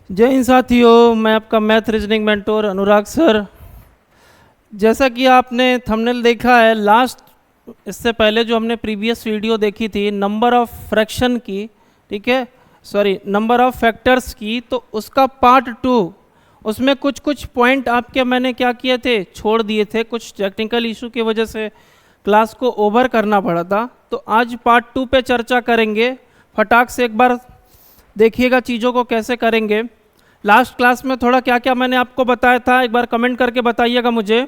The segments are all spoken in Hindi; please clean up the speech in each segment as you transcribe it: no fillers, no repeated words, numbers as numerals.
जय हिंद साथियों, मैं आपका मैथ रीजनिंग मेंटोर अनुराग सर। जैसा कि आपने थंबनेल देखा है, इससे पहले जो हमने प्रीवियस वीडियो देखी थी नंबर ऑफ फ्रैक्शन की, ठीक है, सॉरी नंबर ऑफ फैक्टर्स की, तो उसका पार्ट 2, उसमें कुछ कुछ पॉइंट आपके मैंने क्या किए थे, छोड़ दिए थे। कुछ टेक्निकल इशू की वजह से क्लास को ओवर करना पड़ा था। तो आज पार्ट 2 पे चर्चा करेंगे। फटाक से एक बार देखिएगा चीज़ों को कैसे करेंगे। लास्ट क्लास में थोड़ा क्या क्या मैंने आपको बताया था, एक बार कमेंट करके बताइएगा मुझे।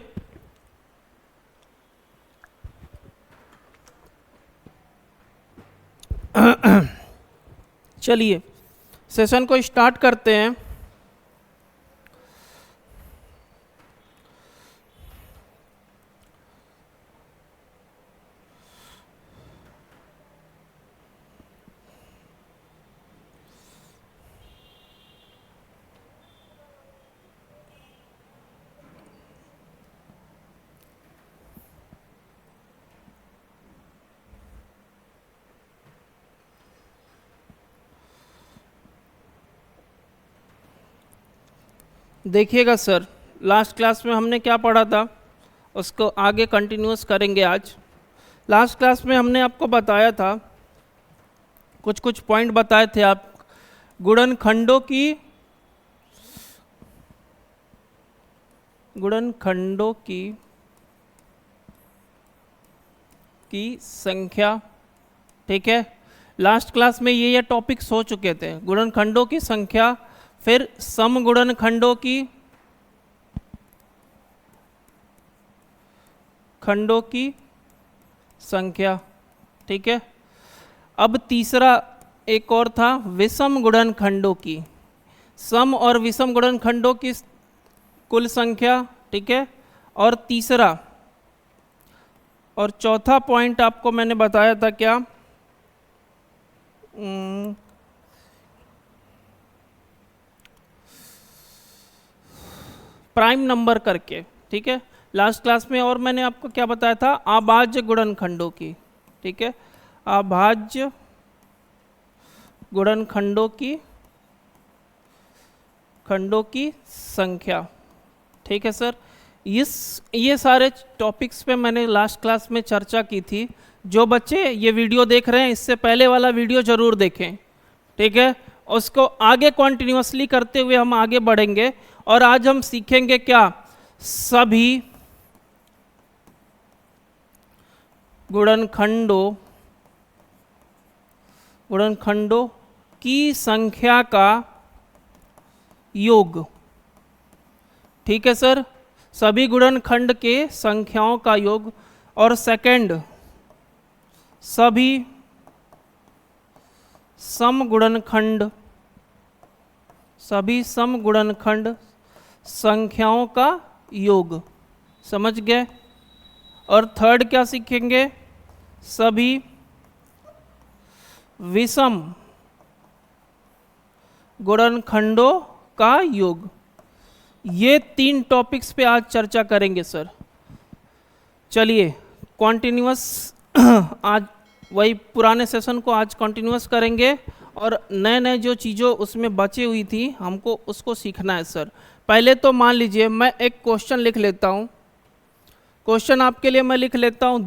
चलिए सेशन को स्टार्ट करते हैं। देखिएगा सर, लास्ट क्लास में हमने क्या पढ़ा था, उसको आगे कंटिन्यूस करेंगे आज। लास्ट क्लास में हमने आपको बताया था, कुछ कुछ पॉइंट बताए थे आप, गुणनखंडों की संख्या, ठीक है। लास्ट क्लास में ये टॉपिक्स हो चुके थे, गुणनखंडों की संख्या, फिर समगुणनखंडों की संख्या, ठीक है। अब तीसरा एक और था, विषम गुणनखंडों की, सम और विषम गुणनखंडों की कुल संख्या, ठीक है। और तीसरा और चौथा पॉइंट आपको मैंने बताया था क्या, प्राइम नंबर करके, ठीक है। लास्ट क्लास में और मैंने आपको क्या बताया था, अभाज्य गुणनखंडों की, ठीक है, अभाज्य गुणनखंडों की संख्या, ठीक है सर। ये सारे टॉपिक्स पे मैंने लास्ट क्लास में चर्चा की थी। जो बच्चे ये वीडियो देख रहे हैं, इससे पहले वाला वीडियो जरूर देखें, ठीक है। उसको आगे कॉन्टिन्यूसली करते हुए हम आगे बढ़ेंगे। और आज हम सीखेंगे क्या, सभी गुणनखंडों की संख्या का योग, ठीक है सर, सभी गुणनखंड के संख्याओं का योग। और सेकंड, सभी समगुणनखंड संख्याओं का योग, समझ गए। और थर्ड क्या सीखेंगे, सभी विषम गुणनखंडों का योग। ये 3 टॉपिक्स पे आज चर्चा करेंगे सर। चलिए कॉन्टिन्यूअस आज वही पुराने सेशन को आज कंटिन्यूअस करेंगे, और नए नए जो चीज़ों उसमें बची हुई थी हमको उसको सीखना है सर। पहले तो मान लीजिए मैं एक क्वेश्चन लिख लेता हूँ। क्वेश्चन आपके लिए मैं लिख लेता हूँ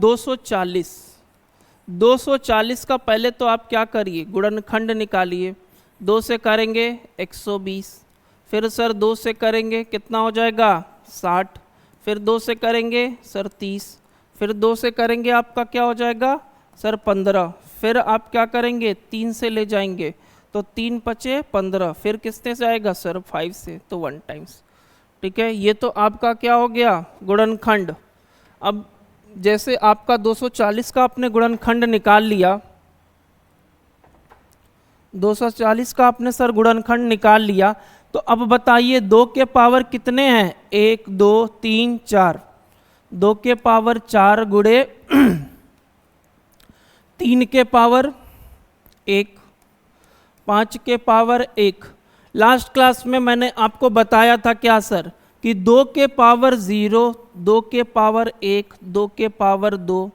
240 का पहले तो आप क्या करिए, गुणनखंड निकालिए। 2 से करेंगे 120, फिर सर 2 से करेंगे कितना हो जाएगा 60, फिर 2 से करेंगे सर 30, फिर 2 से करेंगे आपका क्या हो जाएगा सर 15, फिर आप क्या करेंगे 3 से ले जाएंगे तो 3 पचे 15, फिर किसने से आएगा सर 5 से, तो 1 टाइम्स, ठीक है। ये तो आपका क्या हो गया गुणनखंड। अब जैसे आपका 240 का आपने गुणनखंड निकाल लिया, 240 का आपने सर गुणनखंड निकाल लिया, तो अब बताइए 2 के पावर कितने हैं, 1 2 3 4, 2 के पावर 4 गुणे 3 के पावर 1, 5 के पावर 1। लास्ट क्लास में मैंने आपको बताया था क्या सर, कि 2 के पावर 0, 2 के पावर 1, 2 के पावर 2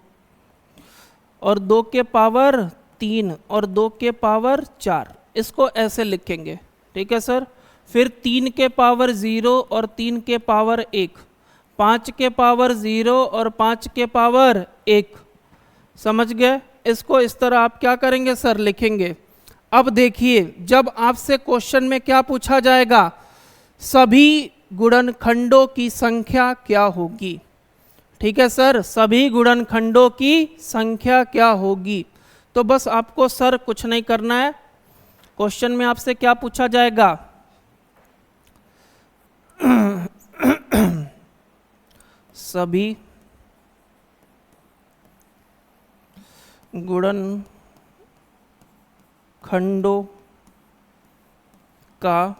और 2 के पावर 3 और 2 के पावर 4, इसको ऐसे लिखेंगे, ठीक है सर। फिर 3 के पावर 0 और 3 के पावर 1, 5 के पावर 0 और 5 के पावर 1। समझ गए? इसको इस तरह आप क्या करेंगे सर, लिखेंगे। अब देखिए, जब आपसे क्वेश्चन में क्या पूछा जाएगा, सभी गुणनखंडों की संख्या क्या होगी। ठीक है सर, सभी गुणनखंडों की संख्या क्या होगी। तो बस आपको सर कुछ नहीं करना है, क्वेश्चन में आपसे क्या पूछा जाएगा, सभी गुणनखंडों का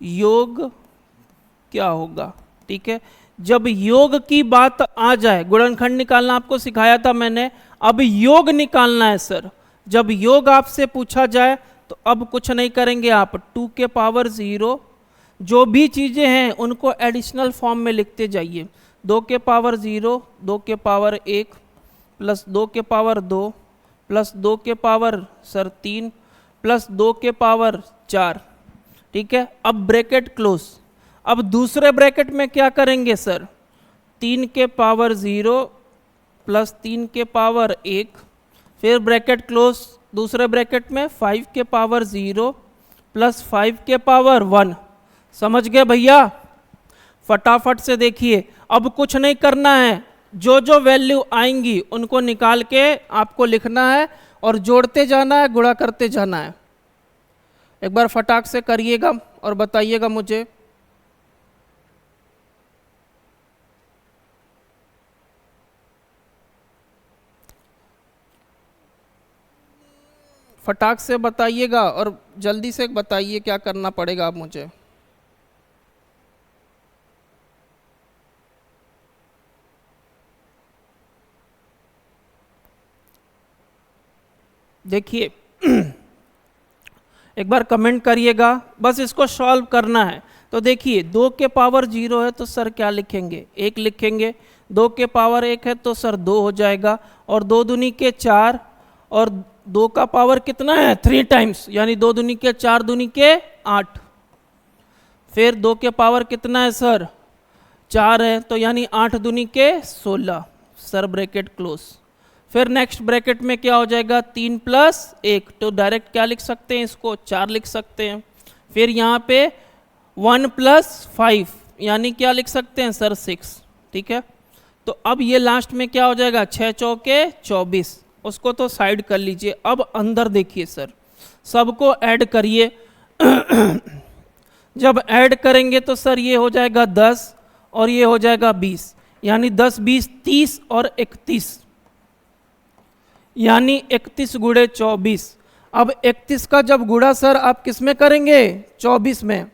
योग क्या होगा। ठीक है, जब योग की बात आ जाए, गुणनखंड निकालना आपको सिखाया था मैंने, अब योग निकालना है सर। जब योग आपसे पूछा जाए तो अब कुछ नहीं करेंगे आप, 2 के पावर 0, जो भी चीज़ें हैं उनको एडिशनल फॉर्म में लिखते जाइए। 2 के पावर 0, 2 के पावर 1 प्लस 2 के पावर 2 प्लस 2 के पावर सर 3 प्लस 2 के पावर 4। ठीक है, अब ब्रैकेट क्लोज। अब दूसरे ब्रैकेट में क्या करेंगे सर, 3 के पावर 0 प्लस 3 के पावर 1, फिर ब्रैकेट क्लोज। दूसरे ब्रैकेट में 5 के पावर 0 प्लस 5 के पावर 1। समझ गए भैया? फटाफट से देखिए, अब कुछ नहीं करना है, जो जो वैल्यू आएंगी उनको निकाल के आपको लिखना है और जोड़ते जाना है, गुणा करते जाना है। एक बार फटाक से करिएगा और बताइएगा मुझे। फटाक से बताइएगा और जल्दी से बताइए क्या करना पड़ेगा अब मुझे। देखिए एक बार कमेंट करिएगा, बस इसको सॉल्व करना है। तो देखिए 2 के पावर 0 है तो सर क्या लिखेंगे, 1 लिखेंगे। 2 के पावर 1 है तो सर 2 हो जाएगा, और 2 दूनी के 4, और 2 का पावर कितना है 3 टाइम्स, यानी 2 दूनी के 4 दूनी के 8। फिर 2 के पावर कितना है सर 4 है, तो यानी 8 दूनी के 16, सर ब्रैकेट क्लोज। फिर नेक्स्ट ब्रैकेट में क्या हो जाएगा, 3 प्लस 1, तो डायरेक्ट क्या लिख सकते हैं, इसको 4 लिख सकते हैं। फिर यहाँ पे 1 प्लस 5, यानी क्या लिख सकते हैं सर 6। ठीक है, तो अब ये लास्ट में क्या हो जाएगा, 6 चौके 24, उसको तो साइड कर लीजिए। अब अंदर देखिए सर, सबको ऐड करिए। जब ऐड करेंगे तो सर ये हो जाएगा 10 और ये हो जाएगा 20, यानी 10 20 30 और 31, यानी 31 गुणे 24। अब 31 का जब गुणा सर आप किस में करेंगे, 24 में,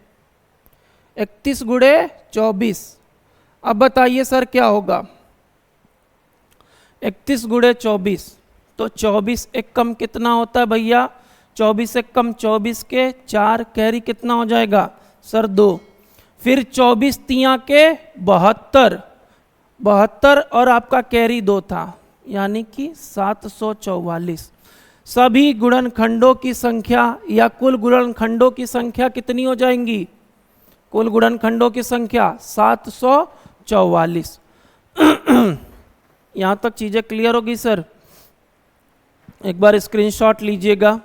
31 गुणे 24। अब बताइए सर क्या होगा, 31 गुणे 24, तो 24 एक कम कितना होता है भैया, 24 एक कम 24 के 4, कैरी कितना हो जाएगा सर 2। फिर 24 तिया के 72, 72 और आपका कैरी 2 था, यानी कि 744। सभी गुणनखंडों की संख्या या कुल गुणनखंडों की संख्या कितनी हो जाएंगी, कुल गुणनखंडों की संख्या 744। यहाँ तक चीज़ें क्लियर होगी सर? एक बार स्क्रीनशॉट लीजिएगा।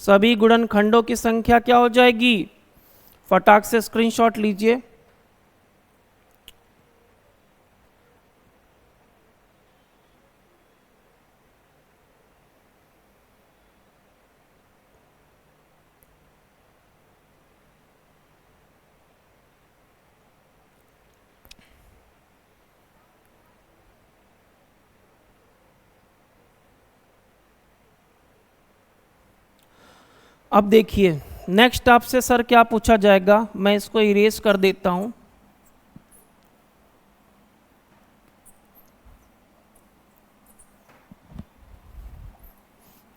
सभी गुणनखंडों की संख्या क्या हो जाएगी, फटाक से स्क्रीनशॉट लीजिए। अब देखिए नेक्स्ट आपसे सर क्या पूछा जाएगा, मैं इसको इरेज कर देता हूं।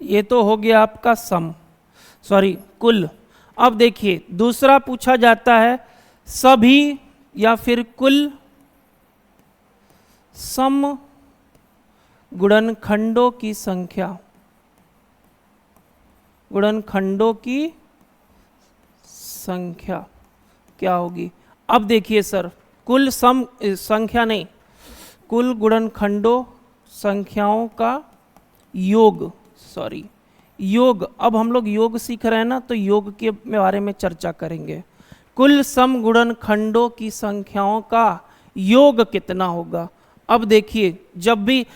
ये तो हो गया आपका सम, सॉरी कुल। अब देखिए दूसरा पूछा जाता है सभी या फिर कुल सम गुणनखंडों की संख्या, गुणनखंडों की संख्या क्या होगी। अब देखिए सर, कुल सम संख्या नहीं, कुल गुणनखंडों संख्याओं का योग, सॉरी योग, अब हम लोग योग सीख रहे हैं ना, तो योग के बारे में चर्चा करेंगे। कुल सम गुणनखंडों की संख्याओं का योग कितना होगा। अब देखिए, जब भी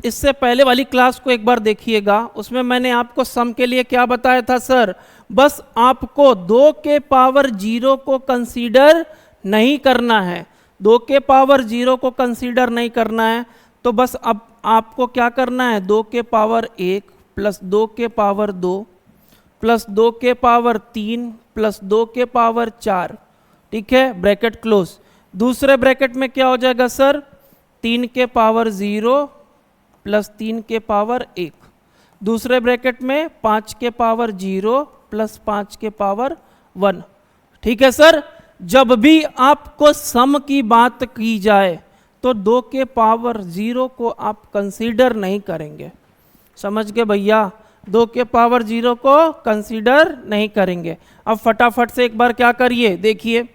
इससे पहले वाली क्लास को एक बार देखिएगा, उसमें मैंने आपको सम के लिए क्या बताया था सर, बस आपको 2 के पावर 0 को कंसीडर नहीं करना है, 2 के पावर 0 को कंसीडर नहीं करना है, तो बस अब आपको क्या करना है, 2 के पावर 1 प्लस 2 के पावर 2 प्लस 2 के पावर 3 प्लस 2 के पावर 4, ठीक है, ब्रैकेट क्लोज। दूसरे ब्रैकेट में क्या हो जाएगा सर, 3 के पावर 0 प्लस 3 के पावर 1, दूसरे ब्रैकेट में 5 के पावर 0 प्लस 5 के पावर 1, ठीक है सर। जब भी आपको सम की बात की जाए तो 2 के पावर 0 को आप कंसीडर नहीं करेंगे, समझ गए भैया, 2 के पावर 0 को कंसीडर नहीं करेंगे। अब फटाफट से एक बार क्या करिए, देखिए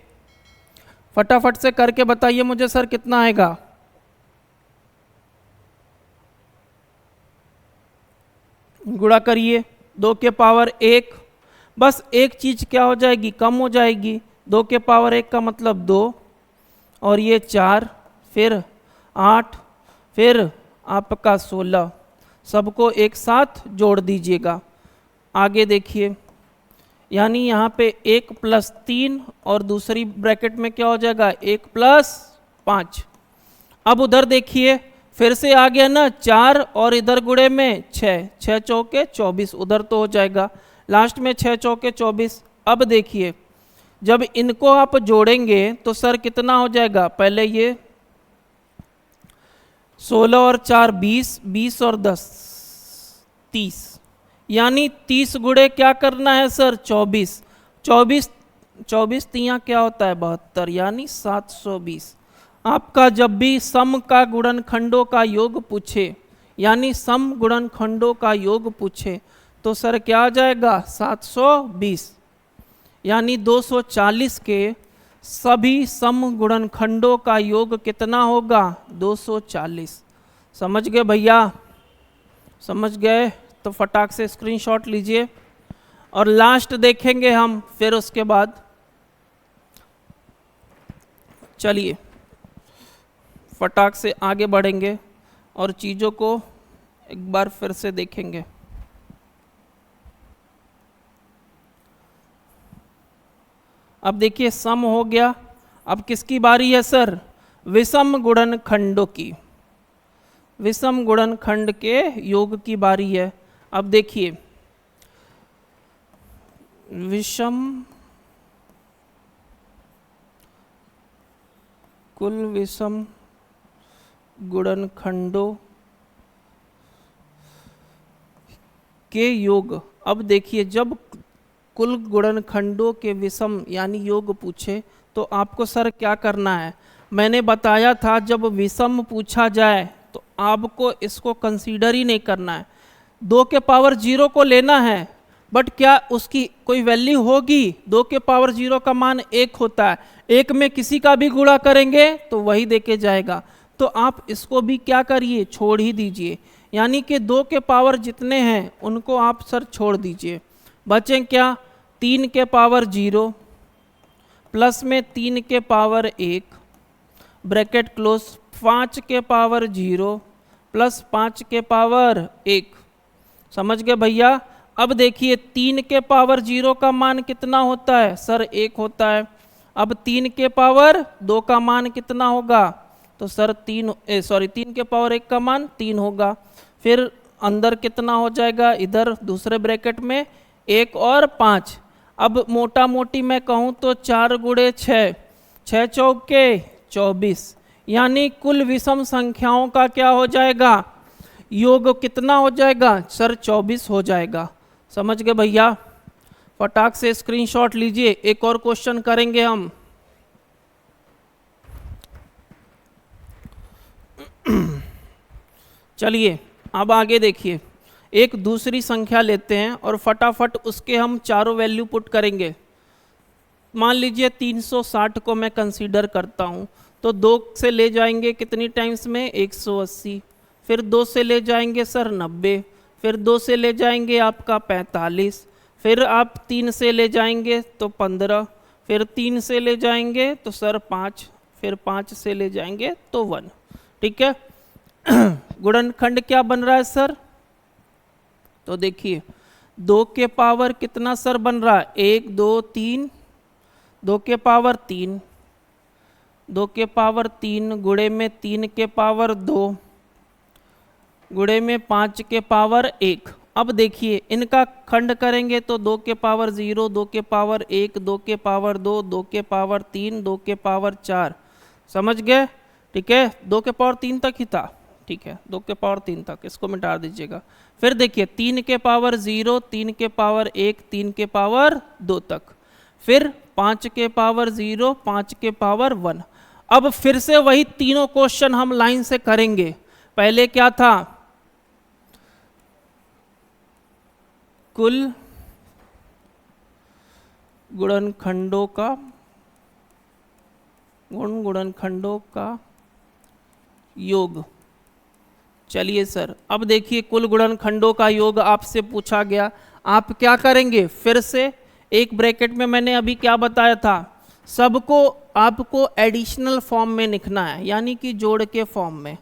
फटाफट से करके बताइए मुझे सर कितना आएगा। गुणा करिए, 2 के पावर 1, बस एक चीज क्या हो जाएगी, कम हो जाएगी, 2 के पावर 1 का मतलब 2 और ये 4, फिर 8, फिर आपका 16, सबको एक साथ जोड़ दीजिएगा। आगे देखिए, यानी यहाँ पे 1 प्लस 3 और दूसरी ब्रैकेट में क्या हो जाएगा 1 प्लस 5। अब उधर देखिए फिर से आ गया ना 4 और इधर गुणे में 6, 6 चौके 24, उधर तो हो जाएगा, लास्ट में 6 चौके 24। अब देखिए जब इनको आप जोड़ेंगे तो सर कितना हो जाएगा, पहले ये 16 और 4 20, 20 और 10 30, यानी 30 गुणे क्या करना है सर 24, 24 तियां क्या होता है 72, यानी 720। आपका जब भी सम का गुणनखंडों का योग पूछे, यानी सम गुणनखंडों का योग पूछे, तो सर क्या आ जाएगा 720, यानी 240 के सभी सम गुणनखंडों का योग कितना होगा 240। समझ गए भैया, समझ गए, तो फटाक से स्क्रीनशॉट लीजिए और लास्ट देखेंगे हम, फिर उसके बाद चलिए फटाक से आगे बढ़ेंगे और चीज़ों को एक बार फिर से देखेंगे। अब देखिए सम हो गया, अब किसकी बारी है सर, विषम गुणनखंडों की, विषम गुणनखंड के योग की बारी है। अब देखिए विषम कुल विषम गुणनखंडों के योग। अब देखिए जब कुल गुणनखंडों के विषम यानी योग पूछे तो आपको सर क्या करना है, मैंने बताया था जब विषम पूछा जाए तो आपको इसको कंसीडर ही नहीं करना है, 2 के पावर 0 को लेना है, बट क्या उसकी कोई वैल्यू होगी, 2 के पावर 0 का मान 1 होता है, 1 में किसी का भी गुणा करेंगे तो वही देके जाएगा, तो आप इसको भी क्या करिए छोड़ ही दीजिए, यानी कि 2 के पावर जितने हैं उनको आप सर छोड़ दीजिए, बचें क्या 3 के पावर 0 प्लस में 3 के पावर 1 ब्रैकेट क्लोज, 5 के पावर 0 प्लस 5 के पावर 1। समझ गए भैया। अब देखिए 3 के पावर 0 का मान कितना होता है सर 1 होता है, अब 3 के पावर 2 का मान कितना होगा, तो सर 3 के पावर 1 का मान 3 होगा, फिर अंदर कितना हो जाएगा, इधर दूसरे ब्रैकेट में 1 और 5। अब मोटा मोटी मैं कहूँ तो 4 गुणे 6, 6 चौके 24, यानी कुल विषम संख्याओं का क्या हो जाएगा योग कितना हो जाएगा सर 24 हो जाएगा। समझ गए भैया, फटाक से स्क्रीनशॉट लीजिए, एक और क्वेश्चन करेंगे हम। चलिए अब आगे देखिए, एक दूसरी संख्या लेते हैं और फटाफट उसके हम चारों वैल्यू पुट करेंगे। मान लीजिए 360 को मैं कंसीडर करता हूँ, तो 2 से ले जाएंगे कितनी टाइम्स में 180, फिर 2 से ले जाएंगे सर 90, फिर 2 से ले जाएंगे आपका 45, फिर आप 3 से ले जाएंगे तो 15, फिर 3 से ले जाएंगे तो सर 5, फिर 5 से ले जाएंगे तो 1। ठीक है। गुणनखंड क्या बन रहा है सर? तो देखिए 2 के पावर कितना सर बन रहा है 1 2 3, 2 के पावर 3, 2 के पावर 3 गुणे में 3 के पावर 2 गुणे में 5 के पावर 1। अब देखिए इनका खंड करेंगे तो 2 के पावर 0, 2 के पावर 1, 2 के पावर 2, 2 के पावर 3, 2 के पावर 4। समझ गए? ठीक है, 2 के पावर 3 तक ही था। ठीक है, 2 के पावर 3 तक, इसको मिटा दीजिएगा। फिर देखिए 3 के पावर 0, 3 के पावर 1, 3 के पावर 2 तक, फिर 5 के पावर 0, 5 के पावर 1। अब फिर से वही तीनों क्वेश्चन हम लाइन से करेंगे। पहले क्या था? कुल गुणनखंडों का गुणनखंडों का योग। चलिए सर, अब देखिए कुल गुणनखंडों का योग आपसे पूछा गया, आप क्या करेंगे? फिर से एक ब्रैकेट में मैंने अभी क्या बताया था, सबको आपको एडिशनल फॉर्म में लिखना है, यानी कि जोड़ के फॉर्म में।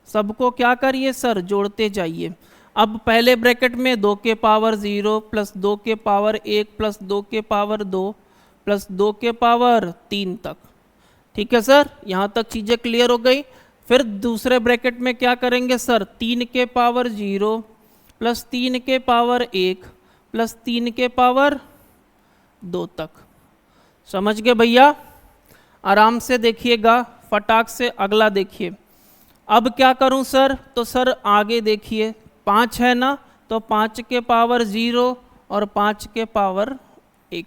सबको क्या करिए सर? जोड़ते जाइए। अब पहले ब्रैकेट में 2 के पावर 0 प्लस 2 के पावर 1 प्लस 2 के पावर 2 प्लस 2 के पावर 3 तक। ठीक है सर, यहाँ तक चीज़ें क्लियर हो गई। फिर दूसरे ब्रैकेट में क्या करेंगे सर? 3 के पावर 0 प्लस 3 के पावर 1 प्लस 3 के पावर 2 तक। समझ गए भैया? आराम से देखिएगा, फटाक से अगला देखिए। अब क्या करूं सर? तो सर आगे देखिए 5 है ना, तो 5 के पावर 0 और 5 के पावर 1,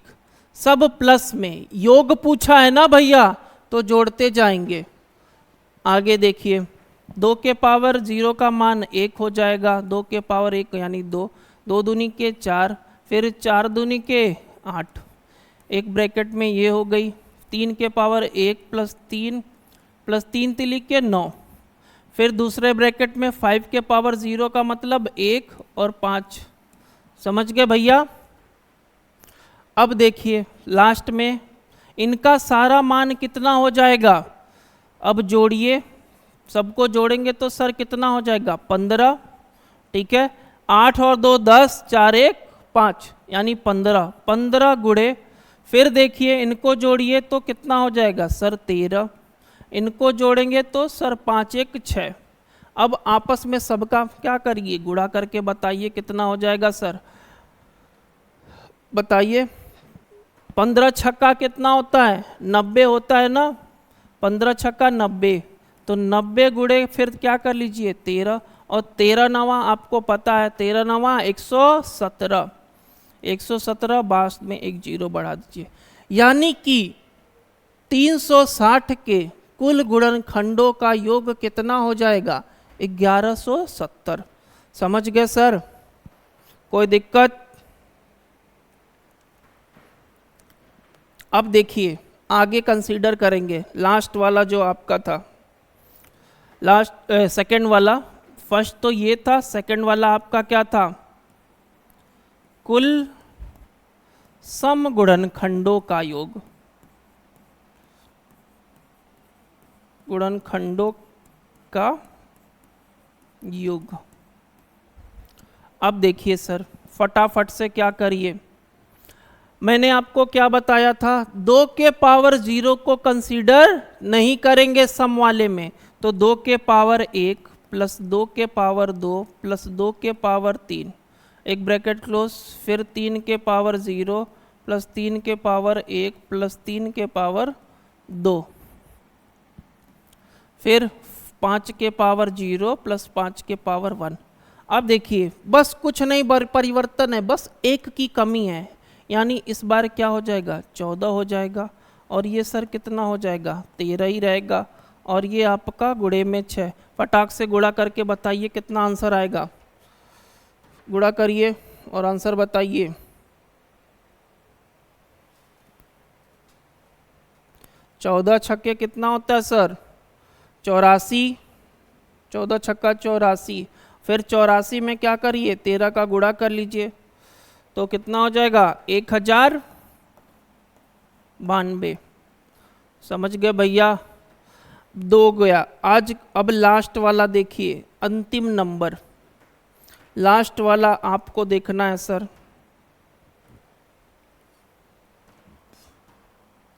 सब प्लस में। योग पूछा है ना भैया, तो जोड़ते जाएंगे। आगे देखिए 2 के पावर 0 का मान 1 हो जाएगा, 2 के पावर 1 यानी 2, 2 दूनी के 4, फिर 4 दूनी के 8, एक ब्रैकेट में ये हो गई। 3 के पावर 1 प्लस 3 तिली के 9, फिर दूसरे ब्रैकेट में 5 के पावर 0 का मतलब 1 और 5। समझ गए भैया? अब देखिए लास्ट में इनका सारा मान कितना हो जाएगा? अब जोड़िए, सबको जोड़ेंगे तो सर कितना हो जाएगा? 15। ठीक है, 8 और 2 10, 4 1 5 यानी 15। 15 गुणे, फिर देखिए इनको जोड़िए तो कितना हो जाएगा सर? 13। इनको जोड़ेंगे तो सर 5 1 6। अब आपस में सबका क्या करिए? गुणा करके बताइए कितना हो जाएगा सर? बताइए। 15 छक्का कितना होता है? 90 होता है ना। 15 छक्का 90, तो 90 गुणे फिर क्या कर लीजिए? 13, और 13 नवा आपको पता है, 13 नवा 117, 117 बाद में एक 0 बढ़ा दीजिए, यानी कि 360 के कुल गुणनखंडों का योग कितना हो जाएगा? 1170। समझ गए सर? कोई दिक्कत? अब देखिए आगे कंसीडर करेंगे लास्ट वाला जो आपका था, लास्ट सेकंड वाला। फर्स्ट तो ये था, सेकंड वाला आपका क्या था? कुल सम गुणनखंडों का योग। गुणनखंडों का योग। अब देखिए सर फटाफट से क्या करिए, मैंने आपको क्या बताया था? 2 के पावर 0 को कंसीडर नहीं करेंगे सम वाले में, तो 2 के पावर 1 प्लस 2 के पावर 2 प्लस 2 के पावर 3, एक ब्रैकेट क्लोज, फिर 3 के पावर 0 प्लस 3 के पावर 1 प्लस 3 के पावर 2, फिर 5 के पावर 0 प्लस 5 के पावर 1। अब देखिए बस कुछ नहीं परिवर्तन है, बस 1 की कमी है, यानी इस बार क्या हो जाएगा? 14 हो जाएगा, और ये सर कितना हो जाएगा? 13 ही रहेगा, और ये आपका गुणे में 6। फटाक से गुणा करके बताइए कितना आंसर आएगा? गुणा करिए और आंसर बताइए। 14 छक्के कितना होता है सर? 84। 14 छक्का 84। फिर 84 में क्या करिए, 13 का गुणा कर लीजिए, तो कितना हो जाएगा? 1092। समझ गए भैया? 2 गया। आज अब लास्ट वाला देखिए, अंतिम नंबर लास्ट वाला आपको देखना है सर।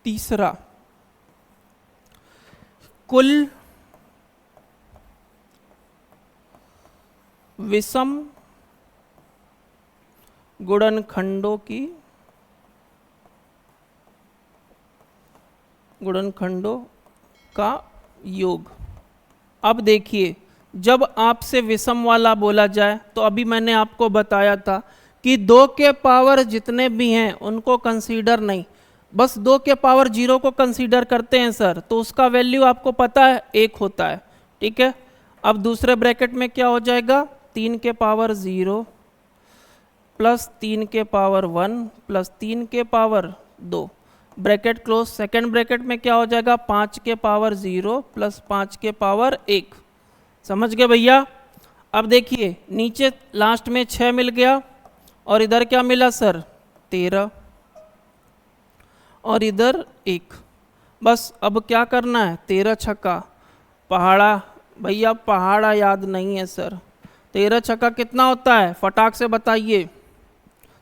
तीसरा, कुल विषम गुणनखंडों का योग। अब देखिए, जब आपसे विषम वाला बोला जाए तो अभी मैंने आपको बताया था कि 2 के पावर जितने भी हैं उनको कंसीडर नहीं, बस 2 के पावर 0 को कंसीडर करते हैं सर, तो उसका वैल्यू आपको पता है 1 होता है। ठीक है। अब दूसरे ब्रैकेट में क्या हो जाएगा? 3 के पावर 0 प्लस 3 के पावर 1 प्लस 3 के power 2, bracket close. Second bracket में क्या हो जाएगा? 5 के पावर 0 प्लस 5 के पावर 1। समझ गए भैया? अब देखिए, नीचे लास्ट में 6 मिल गया और इधर क्या मिला सर? 13 और इधर 1। बस अब क्या करना है? 13 छक्का पहाड़ा। भैया पहाड़ा याद नहीं है सर। 13 छक्का कितना होता है? फटाक से बताइए।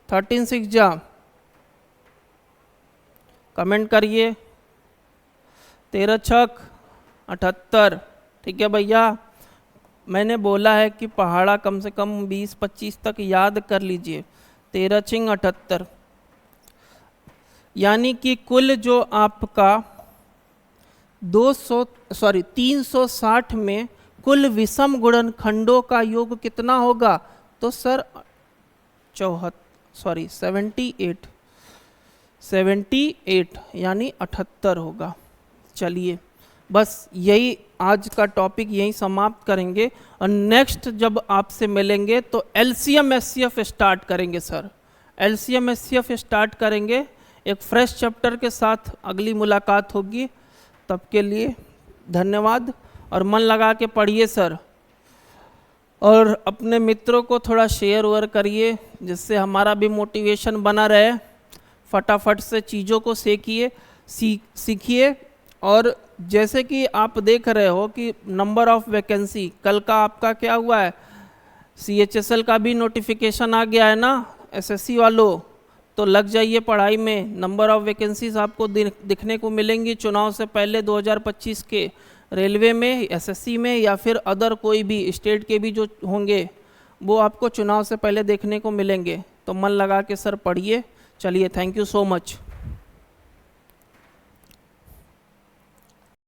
13 6 जा, कमेंट करिए। 13 छक 78। ठीक है भैया, मैंने बोला है कि पहाड़ा कम से कम 20-25 तक याद कर लीजिए। 13 छिंग 78, यानी कि कुल जो आपका 360 में कुल विषम गुणनखंडों का योग कितना होगा? तो सर 78 यानी 78 होगा। चलिए, बस यही आज का टॉपिक यही समाप्त करेंगे और नेक्स्ट जब आपसे मिलेंगे तो एलसीएम एचसीएफ स्टार्ट करेंगे सर। एलसीएम एचसीएफ स्टार्ट करेंगे, एक फ्रेश चैप्टर के साथ अगली मुलाकात होगी। तब के लिए धन्यवाद और मन लगा के पढ़िए सर, और अपने मित्रों को थोड़ा शेयर वेयर करिए जिससे हमारा भी मोटिवेशन बना रहे। फटाफट से चीज़ों को सीखिए। और जैसे कि आप देख रहे हो कि नंबर ऑफ वैकेंसी, कल का आपका क्या हुआ है? CHSL का भी नोटिफिकेशन आ गया है ना SSC वालों, तो लग जाइए पढ़ाई में। नंबर ऑफ वैकेंसीज आपको दिखने को मिलेंगी चुनाव से पहले 2025 के, रेलवे में, SSC में, या फिर अदर कोई भी स्टेट के भी जो होंगे वो आपको चुनाव से पहले देखने को मिलेंगे। तो मन लगा के सर पढ़िए। चलिए, थैंक यू सो मच।